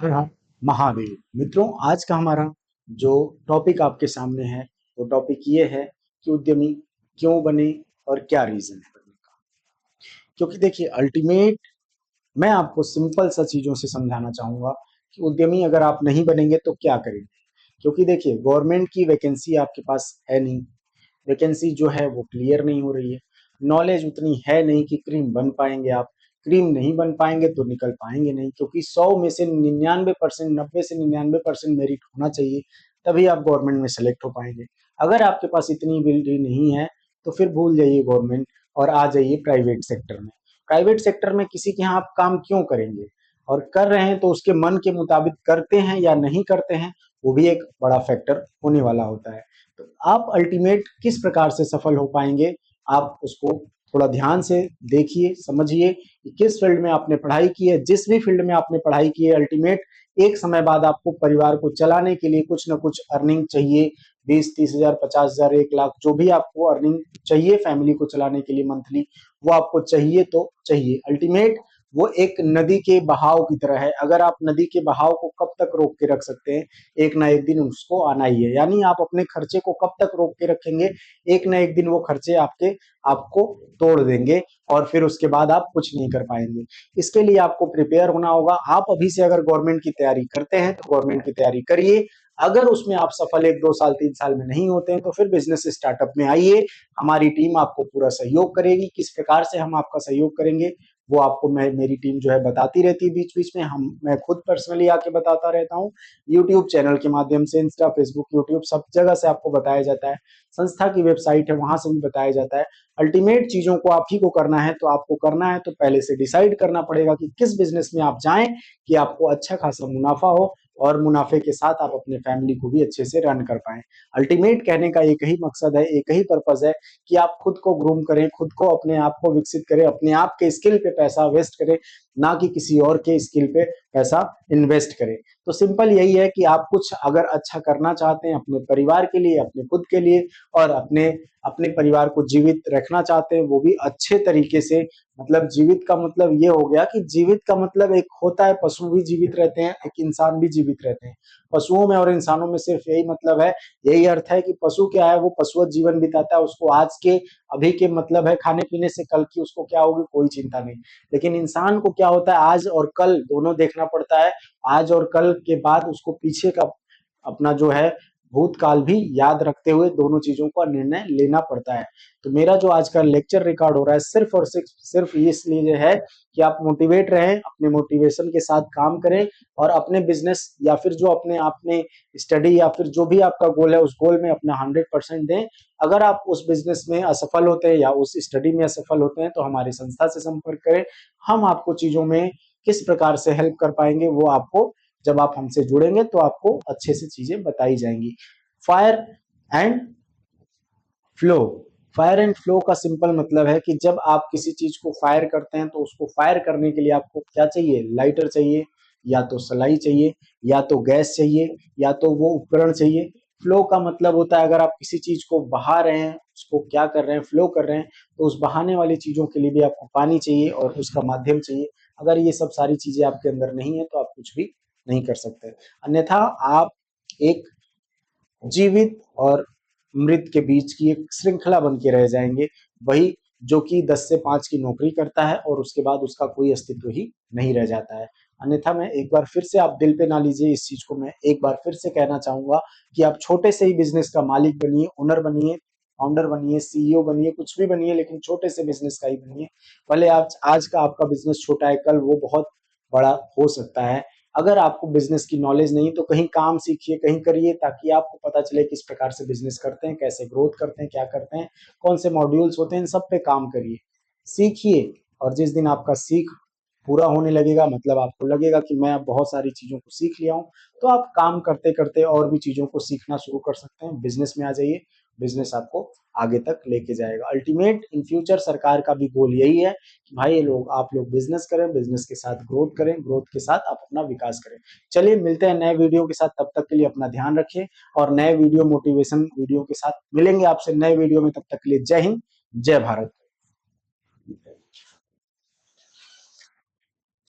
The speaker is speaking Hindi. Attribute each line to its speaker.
Speaker 1: हर हर महादेव। मित्रों, आज का हमारा जो टॉपिक आपके सामने है वो टॉपिक ये है कि उद्यमी क्यों बने और क्या रीजन है बनने का। क्योंकि देखिए, अल्टीमेट मैं आपको सिंपल सा चीजों से समझाना चाहूंगा कि उद्यमी अगर आप नहीं बनेंगे तो क्या करेंगे। क्योंकि देखिए, गवर्नमेंट की वैकेंसी आपके पास है नहीं, वैकेंसी जो है वो क्लियर नहीं हो रही है, नॉलेज उतनी है नहीं कि क्रीम बन पाएंगे आप। क्रीम नहीं बन पाएंगे तो निकल पाएंगे नहीं, क्योंकि 100 में से 99%, 90 से 99% मेरिट होना चाहिए, तभी आप गवर्नमेंट में सेलेक्ट हो पाएंगे। अगर आपके पास इतनी एबिलिटी नहीं है तो फिर भूल जाइए गवर्नमेंट और आ जाइए प्राइवेट सेक्टर में। प्राइवेट सेक्टर में किसी के यहाँ आप काम क्यों करेंगे, और कर रहे हैं तो उसके मन के मुताबिक करते हैं या नहीं करते हैं, वो भी एक बड़ा फैक्टर होने वाला होता है। तो आप अल्टीमेट किस प्रकार से सफल हो पाएंगे, आप उसको थोड़ा ध्यान से देखिए, समझिए कि किस फील्ड में आपने पढ़ाई की है। जिस भी फील्ड में आपने पढ़ाई की है, अल्टीमेट एक समय बाद आपको परिवार को चलाने के लिए कुछ ना कुछ अर्निंग चाहिए। 20-30 हजार, 50 हजार, 1 लाख, जो भी आपको अर्निंग चाहिए फैमिली को चलाने के लिए मंथली, वो आपको चाहिए तो चाहिए। अल्टीमेट वो एक नदी के बहाव की तरह है। अगर आप नदी के बहाव को कब तक रोक के रख सकते हैं, एक ना एक दिन उसको आना ही है। यानी आप अपने खर्चे को कब तक रोक के रखेंगे, एक ना एक दिन वो खर्चे आपको तोड़ देंगे और फिर उसके बाद आप कुछ नहीं कर पाएंगे। इसके लिए आपको प्रिपेयर होना होगा। आप अभी से अगर गवर्नमेंट की तैयारी करते हैं तो गवर्नमेंट की तैयारी करिए। अगर उसमें आप सफल 1-2 साल 3 साल में नहीं होते हैं तो फिर बिजनेस स्टार्टअप में आइए। हमारी टीम आपको पूरा सहयोग करेगी। किस प्रकार से हम आपका सहयोग करेंगे वो आपको मेरी टीम जो है बताती रहती है बीच बीच में। मैं खुद पर्सनली आके बताता रहता हूँ। यूट्यूब चैनल के माध्यम से, इंस्टा, फेसबुक, यूट्यूब, सब जगह से आपको बताया जाता है। संस्था की वेबसाइट है, वहां से भी बताया जाता है। अल्टीमेट चीजों को आप ही को करना है, तो आपको करना है तो पहले से डिसाइड करना पड़ेगा कि किस बिजनेस में आप जाएं कि आपको अच्छा खासा मुनाफा हो और मुनाफे के साथ आप अपने फैमिली को भी अच्छे से रन कर पाएं। अल्टीमेट कहने का एक ही मकसद है, एक ही पर्पज है कि आप खुद को ग्रूम करें, खुद को, अपने आप को विकसित करें, अपने आप के स्किल पे पैसा वेस्ट करें, ना कि किसी और के स्किल पे पैसा इन्वेस्ट करें। तो सिंपल यही है कि आप कुछ अगर अच्छा करना चाहते हैं अपने परिवार के लिए, अपने खुद के लिए, और अपने अपने परिवार को जीवित रखना चाहते हैं, वो भी अच्छे तरीके से। मतलब जीवित का मतलब ये हो गया कि जीवित का मतलब एक होता है, पशु भी जीवित रहते हैं, एक इंसान भी जीवित रहते हैं। पशुओं में और इंसानों में सिर्फ यही मतलब है, यही अर्थ है कि पशु क्या है, वो पशुवत जीवन बिताता है, उसको आज के अभी के मतलब है खाने पीने से, कल की उसको क्या होगी कोई चिंता नहीं। लेकिन इंसान को क्या होता है, आज और कल दोनों देखना पड़ता है। आज और कल के बाद उसको पीछे का अपना जो है भूतकाल भी याद रखते हुए दोनों चीजों का निर्णय लेना पड़ता है। तो मेरा जो आज का लेक्चर रिकॉर्ड हो रहा है सिर्फ और सिर्फ इसलिए है कि आप मोटिवेट रहें, अपने मोटिवेशन के साथ काम करें और अपने बिजनेस या फिर जो अपने आपने स्टडी या फिर जो भी आपका गोल है उस गोल में अपना 100% दें। अगर आप उस बिजनेस में असफल होते हैं या उस स्टडी में असफल होते हैं तो हमारी संस्था से संपर्क करें। हम आपको चीजों में किस प्रकार से हेल्प कर पाएंगे वो आपको, जब आप हमसे जुड़ेंगे तो आपको अच्छे से चीजें बताई जाएंगी। Fire and flow. Fire and flow का सिंपल मतलब है कि जब आप किसी चीज को फायर करते हैं तो उसको फायर करने के लिए आपको क्या चाहिए, लाइटर चाहिए, या तो सलाई चाहिए, या तो गैस चाहिए, या तो वो उपकरण चाहिए। फ्लो का मतलब होता है अगर आप किसी चीज को बहा रहे हैं, उसको क्या कर रहे हैं, फ्लो कर रहे हैं, तो उस बहाने वाली चीजों के लिए भी आपको पानी चाहिए और उसका माध्यम चाहिए। अगर ये सब सारी चीजें आपके अंदर नहीं है तो आप कुछ भी नहीं कर सकते। अन्यथा आप एक जीवित और मृत के बीच की एक श्रृंखला बन के रह जाएंगे। वही जो कि 10 से 5 की नौकरी करता है और उसके बाद उसका कोई अस्तित्व ही नहीं रह जाता है। अन्यथा मैं एक बार फिर से, आप दिल पे ना लीजिए इस चीज को, मैं एक बार फिर से कहना चाहूंगा कि आप छोटे से ही बिजनेस का मालिक बनिए, ओनर बनिए, फाउंडर बनिए, सीईओ बनिए, कुछ भी बनिए, लेकिन छोटे से बिजनेस का ही बनिए। भले आज का आपका बिजनेस छोटा है, कल वो बहुत बड़ा हो सकता है। अगर आपको बिजनेस की नॉलेज नहीं तो कहीं काम सीखिए, कहीं करिए, ताकि आपको पता चले किस प्रकार से बिजनेस करते हैं, कैसे ग्रोथ करते हैं, क्या करते हैं, कौन से मॉड्यूल्स होते हैं, इन सब पे काम करिए, सीखिए। और जिस दिन आपका सीख पूरा होने लगेगा, मतलब आपको लगेगा कि मैं अब बहुत सारी चीजों को सीख लिया हूं, तो आप काम करते करते और भी चीजों को सीखना शुरू कर सकते हैं। बिजनेस में आ जाइए, बिजनेस आपको आगे तक लेके जाएगा। अल्टीमेट इन फ्यूचर सरकार का भी गोल यही है कि भाई ये लोग, आप लोग बिजनेस करें, बिजनेस के साथ ग्रोथ करें, ग्रोथ के साथ आप अपना विकास करें। चलिए मिलते हैं नए वीडियो के साथ, तब तक के लिए अपना ध्यान रखें और नए वीडियो, मोटिवेशन वीडियो के साथ मिलेंगे आपसे नए वीडियो में। तब तक के लिए जय हिंद, जय भारत।